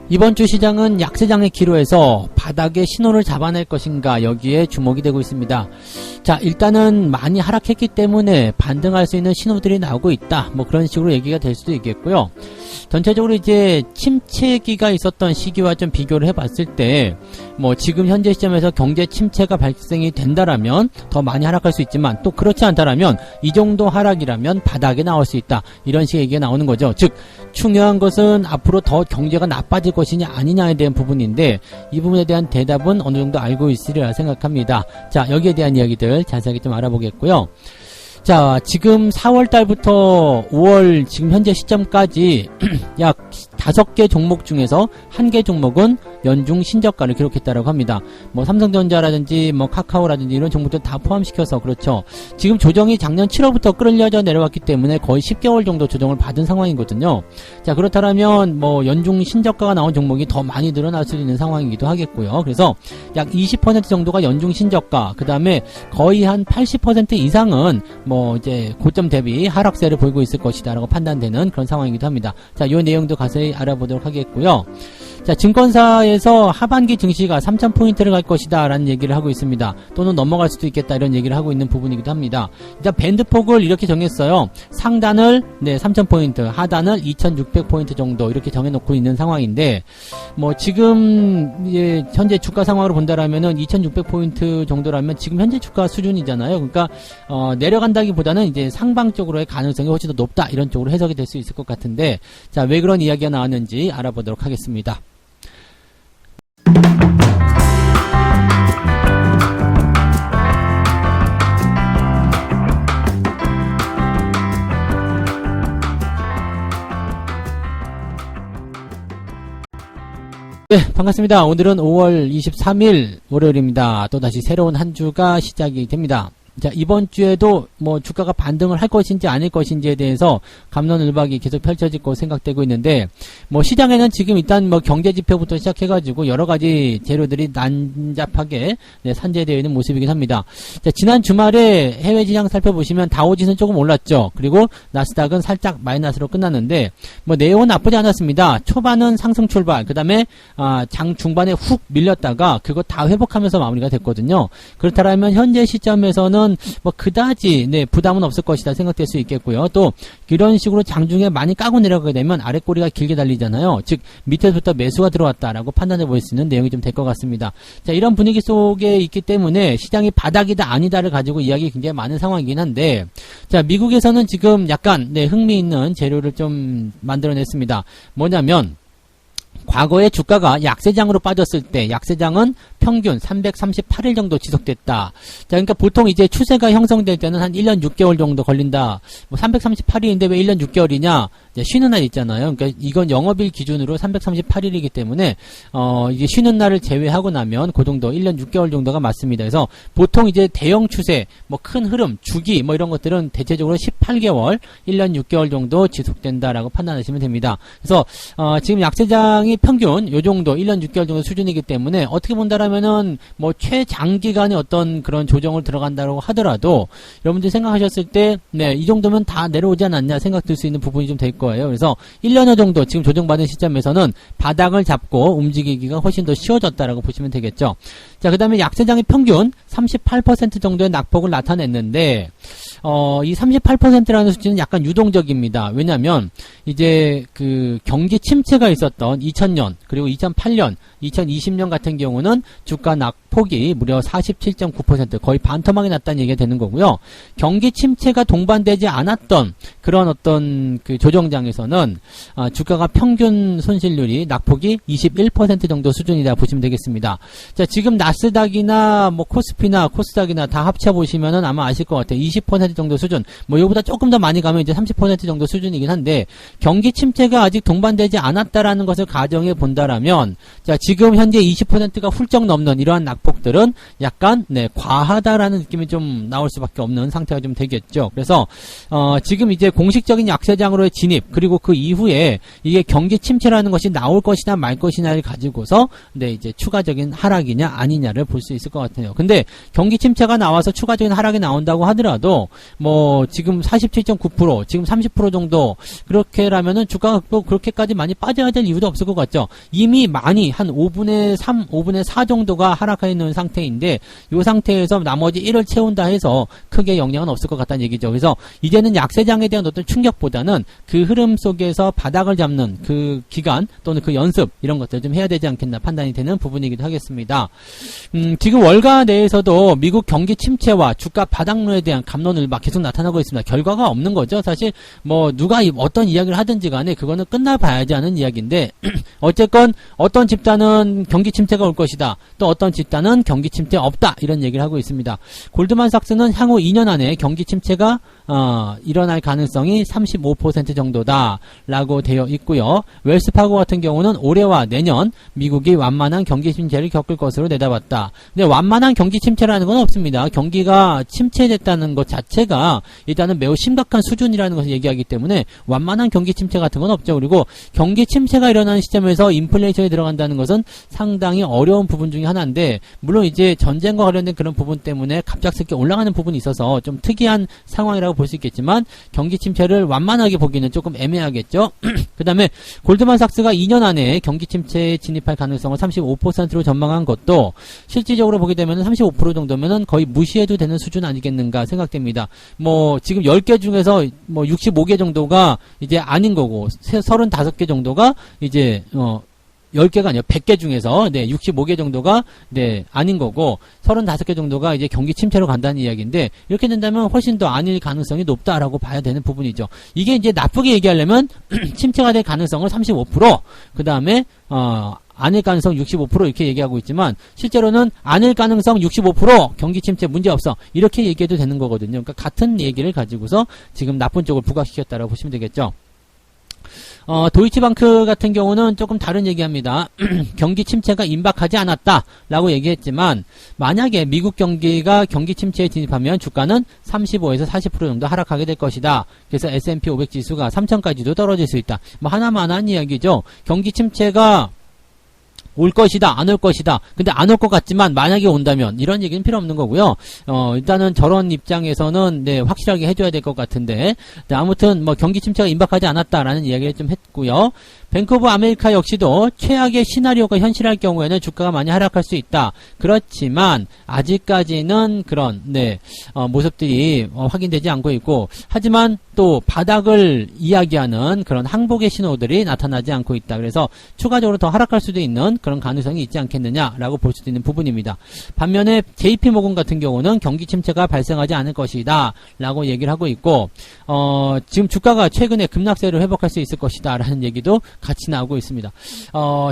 이번 주 시장은 약세장의 기로에서 바닥의 신호를 잡아낼 것인가 여기에 주목이 되고 있습니다. 자, 일단은 많이 하락했기 때문에 반등할 수 있는 신호들이 나오고 있다. 뭐 그런 식으로 얘기가 될 수도 있겠고요. 전체적으로 이제 침체기가 있었던 시기와 좀 비교를 해봤을 때 뭐 지금 현재 시점에서 경제 침체가 발생이 된다라면 더 많이 하락할 수 있지만 또 그렇지 않다라면 이 정도 하락이라면 바닥에 나올 수 있다. 이런 식의 얘기가 나오는 거죠. 즉 중요한 것은 앞으로 더 경제가 나빠질 것이냐 아니냐에 대한 부분인데 이 부분에 대한 대답은 어느 정도 알고 있으리라 생각합니다. 자, 여기에 대한 이야기들 자세하게 좀 알아보겠고요. 자, 지금 4월달부터 5월 지금 현재 시점까지 약 5개 종목 중에서 1개 종목은 연중 신저가를 기록했다라고 합니다. 뭐 삼성전자라든지 뭐 카카오라든지 이런 종목들 다 포함시켜서 그렇죠. 지금 조정이 작년 7월부터 끌려져 내려왔기 때문에 거의 10개월 정도 조정을 받은 상황이거든요. 자, 그렇다면 뭐 연중 신저가가 나온 종목이 더 많이 늘어날 수 있는 상황이기도 하겠고요. 그래서 약 20% 정도가 연중 신저가, 그 다음에 거의 한 80% 이상은 뭐 이제 고점 대비 하락세를 보이고 있을 것이다라고 판단되는 그런 상황이기도 합니다. 자, 이 내용도 가서히 알아보도록 하겠고요. 자, 증권사에서 하반기 증시가 3,000포인트를 갈 것이다 라는 얘기를 하고 있습니다. 또는 넘어갈 수도 있겠다 이런 얘기를 하고 있는 부분이기도 합니다. 일단 밴드폭을 이렇게 정했어요. 상단을 3,000포인트, 하단을 2,600포인트 정도 이렇게 정해놓고 있는 상황인데 뭐 지금 이제 현재 주가 상황으로 본다라면은 2,600포인트 정도라면 지금 현재 주가 수준이잖아요. 그러니까 내려간다기보다는 이제 상방 쪽으로의 가능성이 훨씬 더 높다 이런 쪽으로 해석이 될 수 있을 것 같은데 자, 왜 그런 이야기가 나왔는지 알아보도록 하겠습니다. 네, 반갑습니다. 오늘은 5월 23일 월요일입니다. 또다시 새로운 한 주가 시작이 됩니다. 자, 이번 주에도 뭐 주가가 반등을 할 것인지 아닐 것인지에 대해서 갑론을박이 계속 펼쳐지고 생각되고 있는데 뭐 시장에는 지금 일단 뭐 경제 지표부터 시작해가지고 여러 가지 재료들이 난잡하게 산재되어 있는 모습이긴 합니다. 자, 지난 주말에 해외 시장 살펴보시면 다우지수는 조금 올랐죠. 그리고 나스닥은 살짝 마이너스로 끝났는데 뭐 내용은 나쁘지 않았습니다. 초반은 상승 출발, 그 다음에 장 중반에 훅 밀렸다가 그거 다 회복하면서 마무리가 됐거든요. 그렇다면 현재 시점에서는 뭐 그다지 부담은 없을 것이다 생각될 수 있겠고요. 또 이런 식으로 장중에 많이 까고 내려가게 되면 아랫꼬리가 길게 달리잖아요. 즉 밑에서부터 매수가 들어왔다라고 판단해 볼 수 있는 내용이 좀 될 것 같습니다. 자, 이런 분위기 속에 있기 때문에 시장이 바닥이다 아니다를 가지고 이야기 굉장히 많은 상황이긴 한데 자, 미국에서는 지금 약간 흥미있는 재료를 좀 만들어냈습니다. 뭐냐면 과거에 주가가 약세장으로 빠졌을 때 약세장은 평균 338일 정도 지속됐다. 자, 그러니까 보통 이제 추세가 형성될 때는 한 1년 6개월 정도 걸린다. 뭐 338일인데 왜 1년 6개월이냐? 쉬는 날 있잖아요. 그러니까 이건 영업일 기준으로 338일이기 때문에 이제 쉬는 날을 제외하고 나면 그 정도 1년 6개월 정도가 맞습니다. 그래서 보통 이제 대형 추세, 뭐 큰 흐름, 주기 뭐 이런 것들은 대체적으로 18개월, 1년 6개월 정도 지속된다라고 판단하시면 됩니다. 그래서 지금 약세장이 평균 요 정도 1년 6개월 정도 수준이기 때문에 어떻게 본다라면은 뭐 최장기간의 어떤 그런 조정을 들어간다고 하더라도 여러분들이 생각하셨을 때 이 정도면 다 내려오지 않았냐 생각될 수 있는 부분이 좀 될 거예요. 그래서 1년여 정도 지금 조정받은 시점에서는 바닥을 잡고 움직이기가 훨씬 더 쉬워졌다라고 보시면 되겠죠. 자, 그 다음에 약세장의 평균 38% 정도의 낙폭을 나타냈는데 이 38%라는 수치는 약간 유동적입니다. 왜냐하면 이제 그 경기 침체가 있었던 2000년 그리고 2008년 2020년 같은 경우는 주가 낙폭이 무려 47.9% 거의 반토막이 났다는 얘기가 되는 거고요. 경기 침체가 동반되지 않았던 그런 어떤 그 조정장에서는 주가가 평균 손실률이 낙폭이 21% 정도 수준이다 보시면 되겠습니다. 자, 지금 나스닥이나 뭐 코스피나 코스닥이나 다 합쳐 보시면은 아마 아실 것 같아요. 20% 정도 수준. 뭐 이거보다 조금 더 많이 가면 이제 30% 정도 수준이긴 한데 경기 침체가 아직 동반되지 않았다라는 것을 가정해 본다라면 자, 지금 현재 20%가 훌쩍 넘는 이러한 낙폭들은 약간 과하다라는 느낌이 좀 나올 수밖에 없는 상태가 좀 되겠죠. 그래서 지금 이제 공식적인 약세장으로의 진입 그리고 그 이후에 이게 경기 침체라는 것이 나올 것이냐 말 것이냐를 가지고서 네, 이제 추가적인 하락이냐 아니냐를 볼 수 있을 것 같아요. 근데 경기 침체가 나와서 추가적인 하락이 나온다고 하더라도 뭐 지금 47.9% 지금 30% 정도 그렇게라면은 주가가 또 그렇게까지 많이 빠져야 될 이유도 없을 것 같죠. 이미 많이 한 5분의 3, 5분의 4 정도가 하락해 있는 상태인데 이 상태에서 나머지 1을 채운다 해서 크게 영향은 없을 것 같다는 얘기죠. 그래서 이제는 약세장에 대한 어떤 충격보다는 그 흐름 속에서 바닥을 잡는 그 기간 또는 그 연습 이런 것들 좀 해야 되지 않겠나 판단이 되는 부분이기도 하겠습니다. 지금 월가 내에서도 미국 경기 침체와 주가 바닥론에 대한 갑론을 막 계속 나타나고 있습니다. 결과가 없는 거죠. 사실 뭐 누가 어떤 이야기를 하든지 간에 그거는 끝나봐야지 하는 이야기인데 어쨌건 어떤 집단은 경기 침체가 올 것이다. 또 어떤 집단은 경기 침체 없다. 이런 얘기를 하고 있습니다. 골드만삭스는 향후 2년 안에 경기 침체가 일어날 가능성이 35% 정도다 라고 되어 있고요. 웰스파고 같은 경우는 올해와 내년 미국이 완만한 경기 침체를 겪을 것으로 내다봤다. 근데 완만한 경기 침체라는 건 없습니다. 경기가 침체됐다는 것 자체가 일단은 매우 심각한 수준이라는 것을 얘기하기 때문에 완만한 경기 침체 같은 건 없죠. 그리고 경기 침체가 일어나는 시점에서 인플레이션이 들어간다는 것은 상당히 어려운 부분 중에 하나인데 물론 이제 전쟁과 관련된 그런 부분 때문에 갑작스럽게 올라가는 부분이 있어서 좀 특이한 상황이라고 볼 수 있겠지만 경기 침체를 완만하게 보기는 조금 애매하겠죠. 그 다음에 골드만삭스가 2년 안에 경기 침체에 진입할 가능성을 35%로 전망한 것도 실질적으로 보게 되면 35% 정도면은 거의 무시해도 되는 수준 아니겠는가 생각됩니다. 뭐 지금 10개 중에서 뭐 65개 정도가 이제 아닌 거고 35개 정도가 이제 10개가 아니라 100개 중에서, 네, 65개 정도가, 네, 아닌 거고, 35개 정도가 이제 경기 침체로 간다는 이야기인데, 이렇게 된다면 훨씬 더 아닐 가능성이 높다라고 봐야 되는 부분이죠. 이게 이제 나쁘게 얘기하려면, 침체가 될 가능성을 35%, 그 다음에, 아닐 가능성 65% 이렇게 얘기하고 있지만, 실제로는 아닐 가능성 65% 경기 침체 문제 없어. 이렇게 얘기해도 되는 거거든요. 그러니까 같은 얘기를 가지고서 지금 나쁜 쪽을 부각시켰다라고 보시면 되겠죠. 도이치방크 같은 경우는 조금 다른 얘기합니다. 경기 침체가 임박하지 않았다라고 얘기했지만 만약에 미국 경기가 경기 침체에 진입하면 주가는 35에서 40% 정도 하락하게 될 것이다. 그래서 S&P 500 지수가 3천까지도 떨어질 수 있다. 뭐 하나만한 이야기죠. 경기 침체가 올 것이다, 안 올 것이다. 근데 안 올 것 같지만 만약에 온다면 이런 얘기는 필요 없는 거고요. 일단은 저런 입장에서는 네, 확실하게 해줘야 될 것 같은데 네, 아무튼 뭐 경기 침체가 임박하지 않았다라는 이야기를 좀 했고요. 뱅크 오브 아메리카 역시도 최악의 시나리오가 현실할 경우에는 주가가 많이 하락할 수 있다. 그렇지만 아직까지는 그런 네, 모습들이 확인되지 않고 있고 하지만 또 바닥을 이야기하는 그런 항복의 신호들이 나타나지 않고 있다. 그래서 추가적으로 더 하락할 수도 있는 그런 가능성이 있지 않겠느냐라고 볼 수도 있는 부분입니다. 반면에 JP모건 같은 경우는 경기 침체가 발생하지 않을 것이다 라고 얘기를 하고 있고 지금 주가가 최근에 급락세를 회복할 수 있을 것이다 라는 얘기도 같이 나오고 있습니다.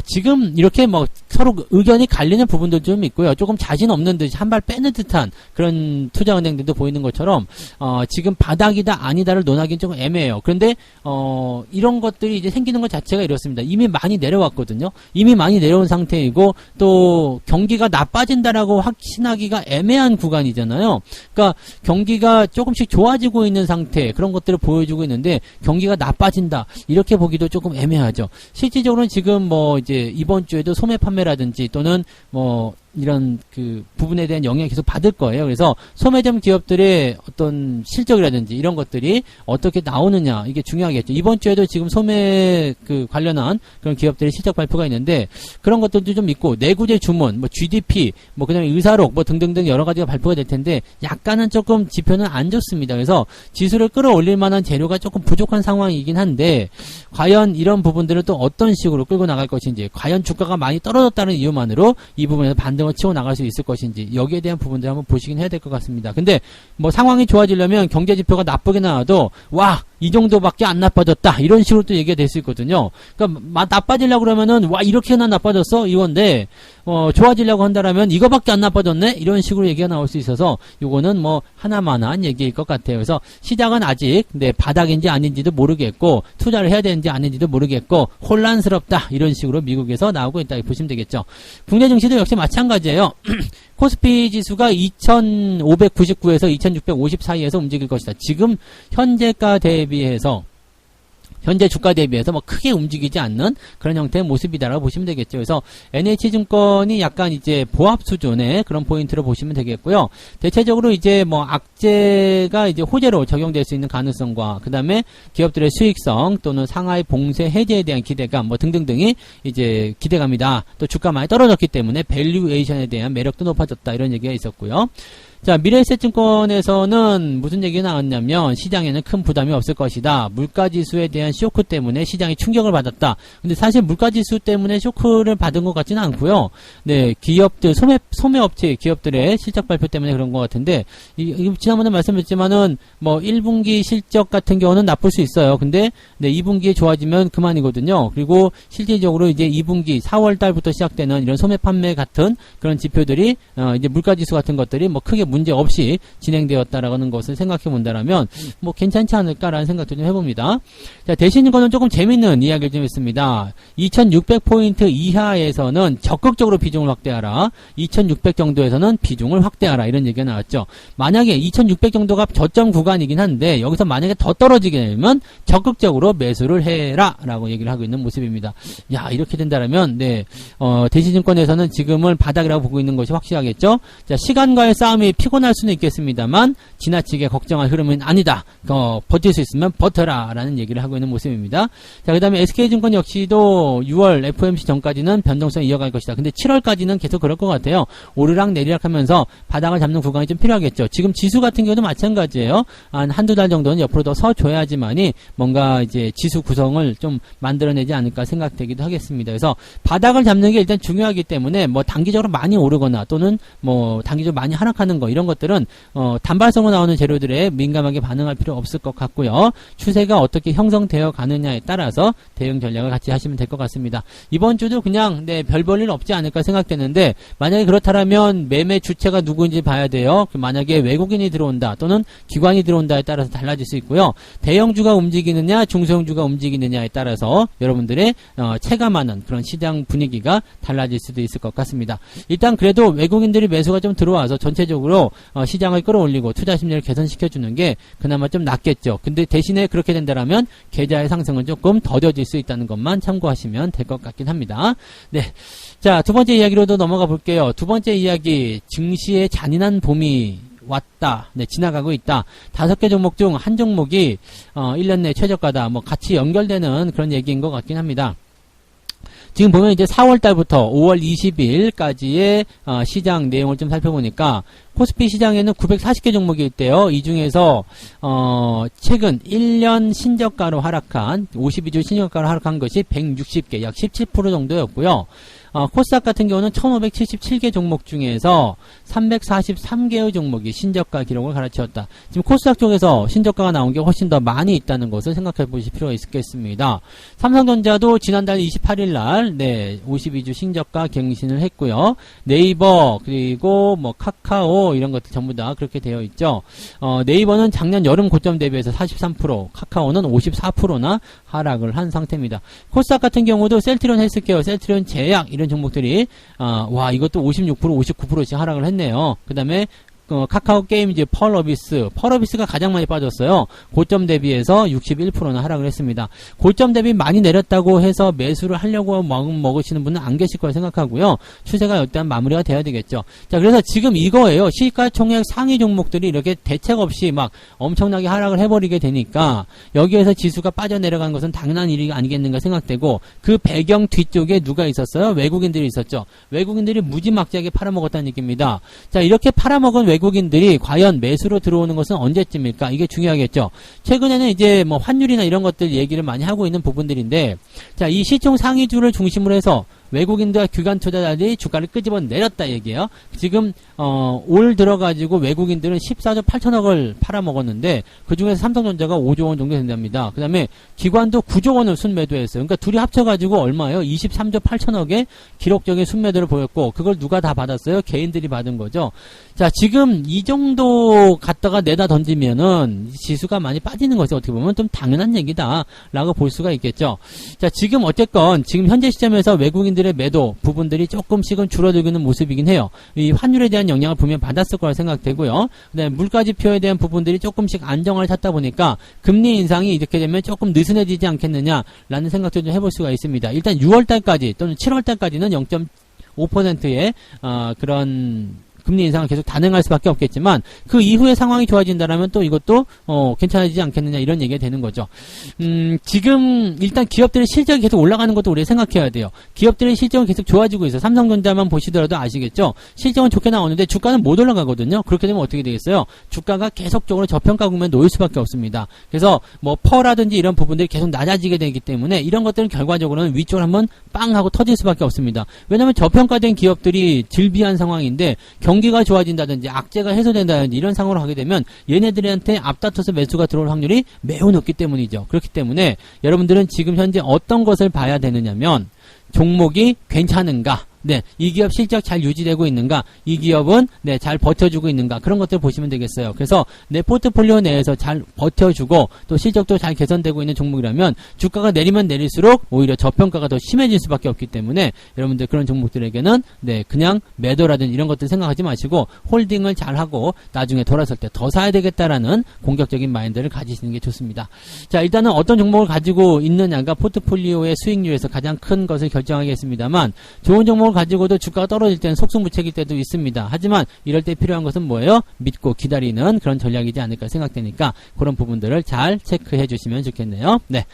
지금 이렇게 뭐 서로 의견이 갈리는 부분도 좀 있고요. 조금 자신 없는 듯이 한 발 빼는 듯한 그런 투자은행들도 보이는 것처럼 지금 바닥이다 아니다를 논하기는 조금 애매해요. 그런데 이런 것들이 이제 생기는 것 자체가 이렇습니다. 이미 많이 내려왔거든요. 이미 많이 내려온 상태이고 또 경기가 나빠진다라고 확신하기가 애매한 구간이잖아요. 그러니까 경기가 조금씩 좋아지고 있는 상태 그런 것들을 보여주고 있는데 경기가 나빠진다 이렇게 보기도 조금 애매하죠. 실질적으로는 지금 뭐 이제 이번 주에도 소매 판매라든지 또는 뭐 이런 그 부분에 대한 영향을 계속 받을 거예요. 그래서 소매점 기업들의 어떤 실적이라든지 이런 것들이 어떻게 나오느냐 이게 중요하겠죠. 이번 주에도 지금 소매 그 관련한 그런 기업들의 실적 발표가 있는데 그런 것들도 좀 있고 내구재 주문, 뭐 GDP, 뭐 그다음에 의사록 뭐 등등등 여러 가지가 발표가 될 텐데 약간은 조금 지표는 안 좋습니다. 그래서 지수를 끌어올릴 만한 재료가 조금 부족한 상황이긴 한데 과연 이런 부분들을 또 어떤 식으로 끌고 나갈 것인지 과연 주가가 많이 떨어졌다는 이유만으로 이 부분에서 반등을 치고 나갈 수 있을 것인지 여기에 대한 부분들 한번 보시긴 해야 될 것 같습니다. 근데 뭐 상황이 좋아지려면 경제 지표가 나쁘게 나와도 와 이 정도밖에 안 나빠졌다 이런 식으로 또 얘기가 될 수 있거든요. 그러니까 나빠지려고 그러면은 와 이렇게나 나빠졌어 이건데 좋아지려고 한다라면 이거밖에 안 나빠졌네 이런 식으로 얘기가 나올 수 있어서 요거는 뭐 하나만한 얘기일 것 같아요. 그래서 시장은 아직 네 바닥인지 아닌지도 모르겠고 투자를 해야 되는지 아닌지도 모르겠고 혼란스럽다 이런 식으로 미국에서 나오고 있다 보시면 되겠죠. 국내 증시도 역시 마찬가지예요. 코스피 지수가 2599에서 2650 사이에서 움직일 것이다. 지금 현재가 대비해서 현재 주가 대비해서 뭐 크게 움직이지 않는 그런 형태의 모습이다라고 보시면 되겠죠. 그래서 NH증권이 약간 이제 보합 수준의 그런 포인트로 보시면 되겠고요. 대체적으로 이제 뭐 악재가 이제 호재로 적용될 수 있는 가능성과 그 다음에 기업들의 수익성 또는 상하이 봉쇄 해제에 대한 기대감 뭐 등등등이 이제 기대감이다. 또 주가 많이 떨어졌기 때문에 밸류에이션에 대한 매력도 높아졌다. 이런 얘기가 있었고요. 자, 미래에셋증권에서는 무슨 얘기가 나왔냐면 시장에는 큰 부담이 없을 것이다. 물가지수에 대한 쇼크 때문에 시장이 충격을 받았다. 근데 사실 물가지수 때문에 쇼크를 받은 것 같지는 않고요. 네, 기업들, 소매업체 기업들의 실적 발표 때문에 그런 것 같은데 지난번에 말씀드렸지만은 뭐 1분기 실적 같은 경우는 나쁠 수 있어요. 근데 네, 2분기에 좋아지면 그만이거든요. 그리고 실질적으로 이제 2분기 4월 달부터 시작되는 이런 소매 판매 같은 그런 지표들이 이제 물가지수 같은 것들이 뭐 크게 문제 없이 진행되었다라는 것을 생각해 본다라면 뭐 괜찮지 않을까라는 생각도 좀 해봅니다. 자, 대신 이거는 조금 재밌는 이야기를 좀 했습니다. 2600포인트 이하에서는 적극적으로 비중을 확대하라. 2600 정도에서는 비중을 확대하라. 이런 얘기가 나왔죠. 만약에 2600 정도가 저점 구간이긴 한데 여기서 만약에 더 떨어지게 되면 적극적으로 매수를 해라 라고 얘기를 하고 있는 모습입니다. 야, 이렇게 된다라면 네, 대신증권에서는 지금은 바닥이라고 보고 있는 것이 확실하겠죠. 자, 시간과의 싸움이 피곤할 수는 있겠습니다만 지나치게 걱정할 흐름은 아니다. 버틸 수 있으면 버텨라 라는 얘기를 하고 있는 모습입니다. 자, 그 다음에 SK증권 역시도 6월 FOMC 전까지는 변동성을 이어갈 것이다. 근데 7월까지는 계속 그럴 것 같아요. 오르락 내리락 하면서 바닥을 잡는 구간이 좀 필요하겠죠. 지금 지수 같은 경우도 마찬가지예요. 한두 달 정도는 옆으로 더 서줘야지만이 뭔가 이제 지수 구성을 좀 만들어내지 않을까 생각되기도 하겠습니다. 그래서 바닥을 잡는 게 일단 중요하기 때문에 뭐 단기적으로 많이 오르거나 또는 뭐 단기적으로 많이 하락하는 거 이런 것들은 단발성으로 나오는 재료들에 민감하게 반응할 필요 없을 것 같고요. 추세가 어떻게 형성되어 가느냐에 따라서 대응 전략을 같이 하시면 될 것 같습니다. 이번 주도 그냥 네, 별 볼 일 없지 않을까 생각되는데 만약에 그렇다면 매매 주체가 누구인지 봐야 돼요. 만약에 외국인이 들어온다 또는 기관이 들어온다에 따라서 달라질 수 있고요. 대형주가 움직이느냐 중소형주가 움직이느냐에 따라서 여러분들의 체감하는 그런 시장 분위기가 달라질 수도 있을 것 같습니다. 일단 그래도 외국인들이 매수가 좀 들어와서 전체적으로 시장을 끌어올리고 투자 심리를 개선시켜주는 게 그나마 좀 낫겠죠. 근데 대신에 그렇게 된다면 계좌의 상승은 조금 더뎌질 수 있다는 것만 참고하시면 될 것 같긴 합니다. 네, 자, 두 번째 이야기로도 넘어가 볼게요. 두 번째 이야기, 증시의 잔인한 봄이 왔다. 네, 지나가고 있다. 5개 종목 중 한 종목이 1년 내 최저가다. 뭐 같이 연결되는 그런 얘기인 것 같긴 합니다. 지금 보면 이제 4월 달부터 5월 20일까지의 시장 내용을 좀 살펴보니까 코스피 시장에는 940개 종목이 있대요. 이 중에서 최근 1년 신저가로 하락한 52주 신저가로 하락한 것이 160개, 약 17% 정도였고요. 코스닥 같은 경우는 1577개 종목 중에서 343개의 종목이 신저가 기록을 갈아치웠다. 지금 코스닥 쪽에서 신저가가 나온 게 훨씬 더 많이 있다는 것을 생각해 보실 필요가 있겠습니다. 삼성전자도 지난달 28일 날, 네, 52주 신저가 갱신을 했고요. 네이버, 그리고 뭐 카카오, 이런 것들 전부 다 그렇게 되어 있죠. 네이버는 작년 여름 고점 대비해서 43%, 카카오는 54%나 하락을 한 상태입니다. 코스닥 같은 경우도 셀트리온 헬스케어, 셀트리온 제약, 이런 종목들이 와, 이것도 56%, 59%씩 하락을 했네요. 그 다음에 카카오 게임즈, 펄어비스가 가장 많이 빠졌어요. 고점 대비해서 61%나 하락을 했습니다. 고점 대비 많이 내렸다고 해서 매수를 하려고 마음 먹으시는 분은 안 계실 거라 생각하고요. 추세가 일단 마무리가 돼야 되겠죠. 자, 그래서 지금 이거예요. 시가총액 상위 종목들이 이렇게 대책 없이 막 엄청나게 하락을 해버리게 되니까 여기에서 지수가 빠져내려가는 것은 당연한 일이 아니겠는가 생각되고, 그 배경 뒤쪽에 누가 있었어요? 외국인들이 있었죠. 외국인들이 무지막지하게 팔아먹었다는 얘기입니다. 자, 이렇게 팔아먹은 외국인들이 과연 매수로 들어오는 것은 언제쯤일까? 이게 중요하겠죠. 최근에는 이제 뭐 환율이나 이런 것들 얘기를 많이 하고 있는 부분들인데, 자, 이 시총 상위주를 중심으로 해서 외국인과 기관 투자자들이 주가를 끄집어 내렸다 얘기예요. 지금 올 들어가지고 외국인들은 14조 8천억을 팔아먹었는데 그 중에서 삼성전자가 5조 원 정도 된답니다. 그 다음에 기관도 9조 원을 순매도했어요. 그러니까 둘이 합쳐가지고 얼마예요? 23조 8천억의 기록적인 순매도를 보였고, 그걸 누가 다 받았어요? 개인들이 받은 거죠. 자, 지금 이 정도 갖다가 내다 던지면은 지수가 많이 빠지는 것이 어떻게 보면 좀 당연한 얘기다 라고 볼 수가 있겠죠. 자, 지금 어쨌건 지금 현재 시점에서 외국인들이 기업들의 매도 부분들이 조금씩은 줄어들고 있는 모습이긴 해요. 이 환율에 대한 영향을 분명 받았을 거라 생각되고요. 그다음에 물가지표에 대한 부분들이 조금씩 안정을 찾다 보니까 금리 인상이 이렇게 되면 조금 느슨해지지 않겠느냐라는 생각도 좀 해볼 수가 있습니다. 일단 6월달까지 또는 7월달까지는 0.5%의 그런 금리 인상을 계속 단행할 수밖에 없겠지만 그 이후에 상황이 좋아진다라면 또 이것도 괜찮아지지 않겠느냐 이런 얘기가 되는 거죠. 지금 일단 기업들의 실적이 계속 올라가는 것도 우리가 생각해야 돼요. 기업들의 실적은 계속 좋아지고 있어요. 삼성전자만 보시더라도 아시겠죠. 실적은 좋게 나오는데 주가는 못 올라가거든요. 그렇게 되면 어떻게 되겠어요? 주가가 계속적으로 저평가 국면에 놓일 수밖에 없습니다. 그래서 뭐 퍼라든지 이런 부분들이 계속 낮아지게 되기 때문에 이런 것들은 결과적으로는 위쪽으로 한번 빵 하고 터질 수밖에 없습니다. 왜냐하면 저평가된 기업들이 질비한 상황인데 경기가 좋아진다든지 악재가 해소된다든지 이런 상황으로 하게 되면 얘네들한테 앞다퉈서 매수가 들어올 확률이 매우 높기 때문이죠. 그렇기 때문에 여러분들은 지금 현재 어떤 것을 봐야 되느냐면 종목이 괜찮은가, 네, 이 기업 실적 잘 유지되고 있는가, 이 기업은 네, 잘 버텨주고 있는가, 그런 것들을 보시면 되겠어요. 그래서 내 포트폴리오 내에서 잘 버텨주고 또 실적도 잘 개선되고 있는 종목이라면 주가가 내리면 내릴수록 오히려 저평가가 더 심해질 수밖에 없기 때문에 여러분들 그런 종목들에게는 네, 그냥 매도라든지 이런 것들 생각하지 마시고 홀딩을 잘하고 나중에 돌아설 때 더 사야 되겠다라는 공격적인 마인드를 가지시는 게 좋습니다. 자, 일단은 어떤 종목을 가지고 있느냐가 포트폴리오의 수익률에서 가장 큰 것을 결정하겠습니다만 좋은 종목을 가지고도 주가가 떨어질 때는 속수무책일 때도 있습니다. 하지만 이럴 때 필요한 것은 뭐예요? 믿고 기다리는 그런 전략이지 않을까 생각되니까 그런 부분들을 잘 체크해 주시면 좋겠네요. 네.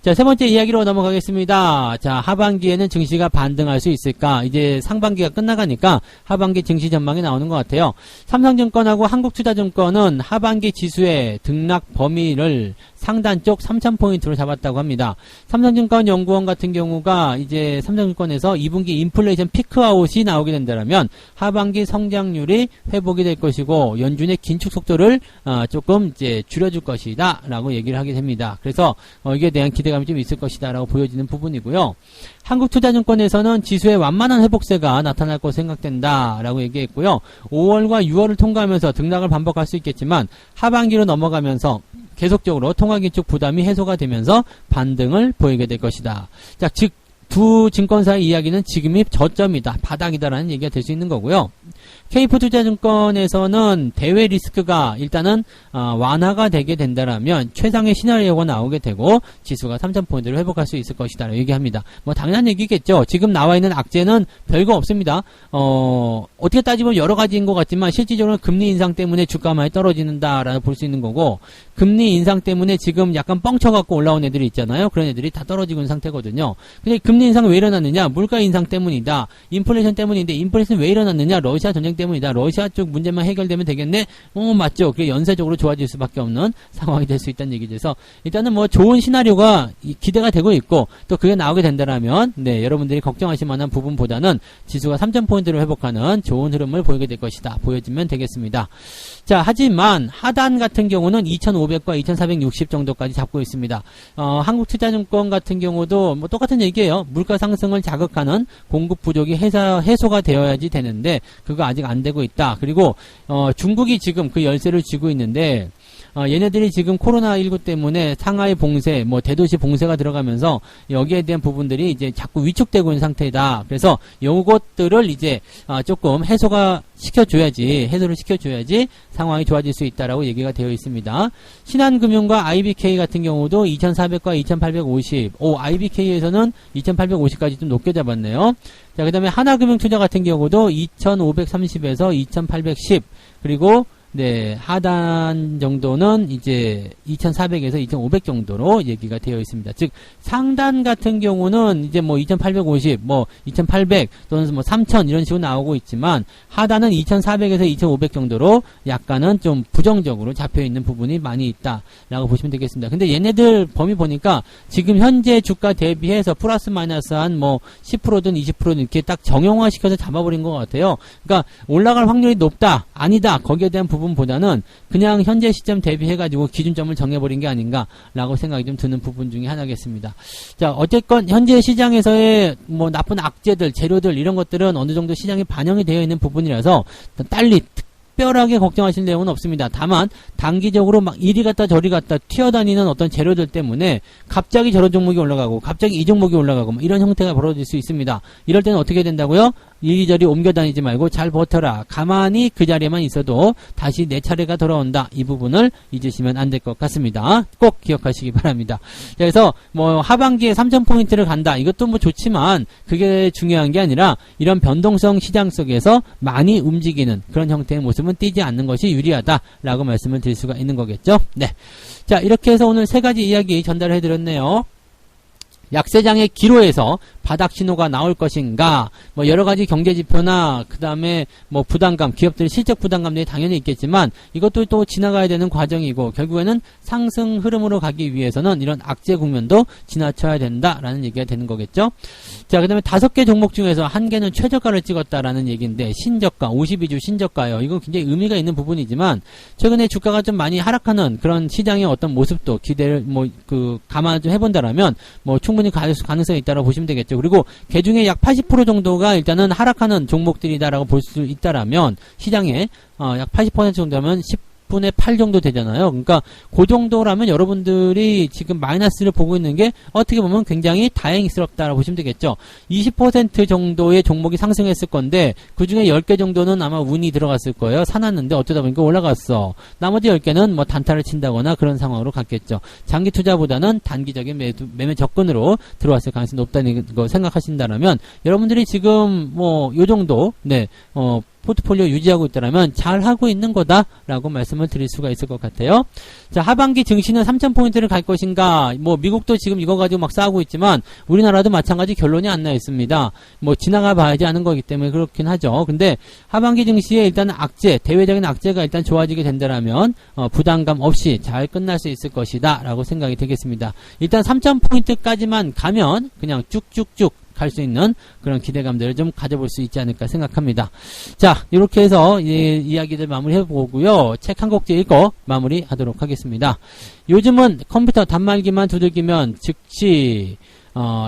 자, 세 번째 이야기로 넘어가겠습니다. 자, 하반기에는 증시가 반등할 수 있을까? 이제 상반기가 끝나가니까 하반기 증시 전망이 나오는 것 같아요. 삼성증권하고 한국투자증권은 하반기 지수의 등락 범위를 상단 쪽 3,000포인트로 잡았다고 합니다. 삼성증권 연구원 같은 경우가 이제 삼성증권에서 2분기 인플레이션 피크아웃이 나오게 된다면 하반기 성장률이 회복이 될 것이고 연준의 긴축 속도를 조금 이제 줄여줄 것이다 라고 얘기를 하게 됩니다. 그래서 이게 대한 기대감이 좀 있을 것이다 라고 보여지는 부분이고요. 한국투자증권에서는 지수의 완만한 회복세가 나타날 것으로 생각된다 라고 얘기했고요. 5월과 6월을 통과하면서 등락을 반복할 수 있겠지만 하반기로 넘어가면서 계속적으로 통화긴축 부담이 해소가 되면서 반등을 보이게 될 것이다. 자, 즉 두 증권사의 이야기는 지금이 저점이다, 바닥이다라는 얘기가 될 수 있는 거고요. K포투자증권에서는 대외 리스크가 일단은 완화가 되게 된다라면 최상의 시나리오가 나오게 되고 지수가 3,000포인트를 회복할 수 있을 것이다 라고 얘기합니다. 뭐 당연한 얘기겠죠. 지금 나와 있는 악재는 별거 없습니다. 어떻게 따지면 여러 가지인 것 같지만 실질적으로는 금리 인상 때문에 주가가 많이 떨어지는다라고 볼 수 있는 거고, 금리 인상 때문에 지금 약간 뻥쳐갖고 올라온 애들이 있잖아요. 그런 애들이 다 떨어지고 있는 상태거든요. 근데 금리 인상은 왜 일어났느냐? 물가 인상 때문이다. 인플레이션 때문인데 인플레이션 왜 일어났느냐? 러시아 전쟁 때문이다. 러시아 쪽 문제만 해결되면 되겠네? 맞죠. 그게 연쇄적으로 좋아질 수밖에 없는 상황이 될 수 있다는 얘기죠. 그래서 일단은 뭐 좋은 시나리오가 기대가 되고 있고 또 그게 나오게 된다면 네, 여러분들이 걱정하실 만한 부분보다는 지수가 3,000포인트를 회복하는 좋은 흐름을 보이게 될 것이다. 보여지면 되겠습니다. 자, 하지만 하단 같은 경우는 2,500과 2,460 정도까지 잡고 있습니다. 한국투자증권 같은 경우도 뭐 똑같은 얘기예요. 물가 상승을 자극하는 공급 부족이 해소가 되어야지 되는데 그거 아직 안 되고 있다. 그리고 중국이 지금 그 열쇠를 쥐고 있는데 얘네들이 지금 코로나19 때문에 상하이 봉쇄, 뭐 대도시 봉쇄가 들어가면서 여기에 대한 부분들이 이제 자꾸 위축되고 있는 상태다. 그래서 요것들을 이제 조금 해소를 시켜줘야지 상황이 좋아질 수 있다라고 얘기가 되어 있습니다. 신한금융과 IBK 같은 경우도 2,400과 2,850, IBK에서는 2,850까지 좀 높게 잡았네요. 자, 그 다음에 하나금융투자 같은 경우도 2,530에서 2,810, 그리고 네, 하단 정도는 이제 2,400에서 2,500 정도로 얘기가 되어 있습니다. 즉, 상단 같은 경우는 이제 뭐 2,850, 뭐 2,800 또는 뭐 3,000 이런 식으로 나오고 있지만 하단은 2,400에서 2,500 정도로 약간은 좀 부정적으로 잡혀 있는 부분이 많이 있다라고 보시면 되겠습니다. 근데 얘네들 범위 보니까 지금 현재 주가 대비해서 플러스 마이너스 한 뭐 10%든 20%든 이렇게 딱 정형화시켜서 잡아버린 것 같아요. 그러니까 올라갈 확률이 높다, 아니다, 거기에 대한 부분보다는 그냥 현재 시점 대비해가지고 기준점을 정해버린 게 아닌가라고 생각이 좀 드는 부분 중에 하나겠습니다. 자, 어쨌건 현재 시장에서의 뭐 나쁜 악재들, 재료들 이런 것들은 어느 정도 시장에 반영이 되어 있는 부분이라서 특별하게 걱정하실 내용은 없습니다. 다만 단기적으로 막 이리 갔다 저리 갔다 튀어다니는 어떤 재료들 때문에 갑자기 저런 종목이 올라가고 갑자기 이 종목이 올라가고 뭐 이런 형태가 벌어질 수 있습니다. 이럴 때는 어떻게 된다고요? 이리저리 옮겨 다니지 말고 잘 버텨라. 가만히 그 자리에만 있어도 다시 내 차례가 돌아온다. 이 부분을 잊으시면 안 될 것 같습니다. 꼭 기억하시기 바랍니다. 그래서 뭐 하반기에 3,000포인트를 간다. 이것도 뭐 좋지만 그게 중요한 게 아니라 이런 변동성 시장 속에서 많이 움직이는 그런 형태의 모습은 띄지 않는 것이 유리하다라고 말씀을 드릴 수가 있는 거겠죠. 네. 자, 이렇게 해서 오늘 3가지 이야기 전달해 드렸네요. 약세장의 기로에서 바닥 신호가 나올 것인가, 뭐 여러 가지 경제 지표나 그 다음에 뭐 부담감, 기업들의 실적 부담감들이 당연히 있겠지만 이것도 또 지나가야 되는 과정이고 결국에는 상승 흐름으로 가기 위해서는 이런 악재 국면도 지나쳐야 된다라는 얘기가 되는 거겠죠. 자, 그 다음에 5개 종목 중에서 1개는 최저가를 찍었다라는 얘기인데 신저가, 52주 신저가요. 이거 굉장히 의미가 있는 부분이지만 최근에 주가가 좀 많이 하락하는 그런 시장의 어떤 모습도 기대를 감안을 좀 해본다라면 뭐 충분히 가능성이 있다고 보시면 되겠죠. 그리고 개중에 약 80% 정도가 일단은 하락하는 종목들이다라고 볼 수 있다라면 시장에 약 80% 정도면 10분의 8 정도 되잖아요. 그러니까 그 정도라면 여러분들이 지금 마이너스를 보고 있는 게 어떻게 보면 굉장히 다행스럽다라고 보시면 되겠죠. 20% 정도의 종목이 상승했을 건데 그 중에 10개 정도는 아마 운이 들어갔을 거예요. 사놨는데 어쩌다 보니까 올라갔어. 나머지 10개는 뭐 단타를 친다거나 그런 상황으로 갔겠죠. 장기 투자보다는 단기적인 매매 접근으로 들어왔을 가능성이 높다는 거 생각하신다면 여러분들이 지금 뭐 요 정도 포트폴리오 유지하고 있다면 잘 하고 있는 거다라고 말씀을 드릴 수가 있을 것 같아요. 자, 하반기 증시는 3,000포인트를 갈 것인가? 뭐 미국도 지금 이거 가지고 막 싸우고 있지만 우리나라도 마찬가지 결론이 안 나 있습니다. 뭐 지나가 봐야지 하는 거기 때문에 그렇긴 하죠. 근데 하반기 증시에 일단 악재, 대외적인 악재가 일단 좋아지게 된다라면 부담감 없이 잘 끝날 수 있을 것이다라고 생각이 되겠습니다. 일단 3,000포인트까지만 가면 그냥 쭉쭉쭉 갈 수 있는 그런 기대감들을 좀 가져볼 수 있지 않을까 생각합니다. 자, 이렇게 해서 이야기들 마무리해보고요. 책 한 곡지 읽고 마무리하도록 하겠습니다. 요즘은 컴퓨터 단말기만 두들기면 즉시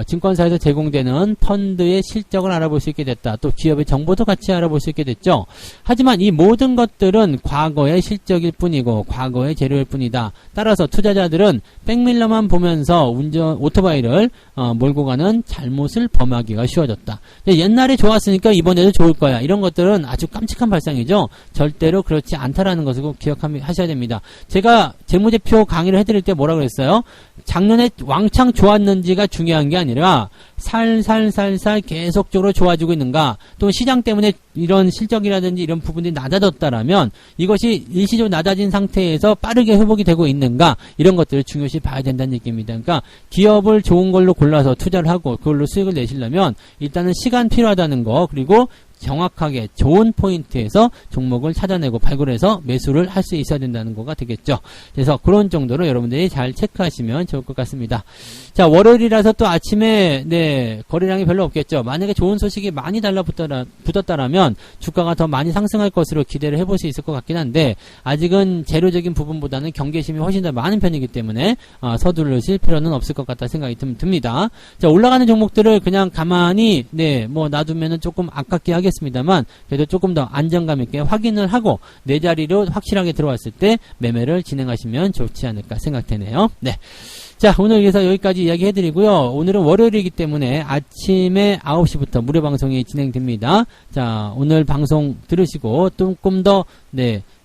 증권사에서 제공되는 펀드의 실적을 알아볼 수 있게 됐다. 또 기업의 정보도 같이 알아볼 수 있게 됐죠. 하지만 이 모든 것들은 과거의 실적일 뿐이고 과거의 재료일 뿐이다. 따라서 투자자들은 백밀러만 보면서 오토바이를 몰고 가는 잘못을 범하기가 쉬워졌다. 옛날에 좋았으니까 이번에도 좋을 거야. 이런 것들은 아주 깜찍한 발상이죠. 절대로 그렇지 않다라는 것을 꼭 기억하셔야 됩니다. 제가 재무제표 강의를 해드릴 때 뭐라 그랬어요? 작년에 왕창 좋았는지가 중요한 게 아니라 살살살살 계속적으로 좋아지고 있는가, 또 시장 때문에 이런 실적이라든지 이런 부분들이 낮아졌다라면 이것이 일시적으로 낮아진 상태에서 빠르게 회복이 되고 있는가, 이런 것들을 중요시 봐야 된다는 얘기입니다. 그러니까 기업을 좋은 걸로 골라서 투자를 하고 그걸로 수익을 내시려면 일단은 시간 필요하다는 거, 그리고 정확하게 좋은 포인트에서 종목을 찾아내고 발굴해서 매수를 할 수 있어야 된다는 거가 되겠죠. 그래서 그런 정도로 여러분들이 잘 체크하시면 좋을 것 같습니다. 자, 월요일이라서 또 아침에 거래량이 별로 없겠죠. 만약에 좋은 소식이 많이 달라붙었다라면 주가가 더 많이 상승할 것으로 기대를 해볼 수 있을 것 같긴 한데 아직은 재료적인 부분보다는 경계심이 훨씬 더 많은 편이기 때문에 서두르실 필요는 없을 것 같다 생각이 듭니다. 자, 올라가는 종목들을 그냥 가만히 뭐 놔두면은 조금 아깝게 하겠습니다만 그래도 조금 더 안정감 있게 확인을 하고 내 자리로 확실하게 들어왔을 때 매매를 진행하시면 좋지 않을까 생각되네요. 네. 자, 오늘 그래서 여기까지 이야기 해드리고요. 오늘은 월요일이기 때문에 아침에 9시부터 무료 방송이 진행됩니다. 자, 오늘 방송 들으시고 조금 더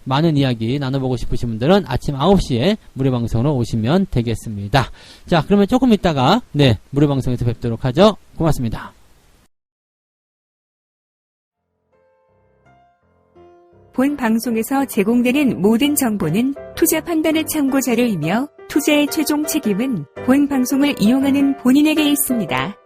많은 이야기 나눠보고 싶으신 분들은 아침 9시에 무료 방송으로 오시면 되겠습니다. 자, 그러면 조금 있다가 무료 방송에서 뵙도록 하죠. 고맙습니다. 본 방송에서 제공되는 모든 정보는 투자 판단의 참고 자료이며 투자의 최종 책임은 본 방송을 이용하는 본인에게 있습니다.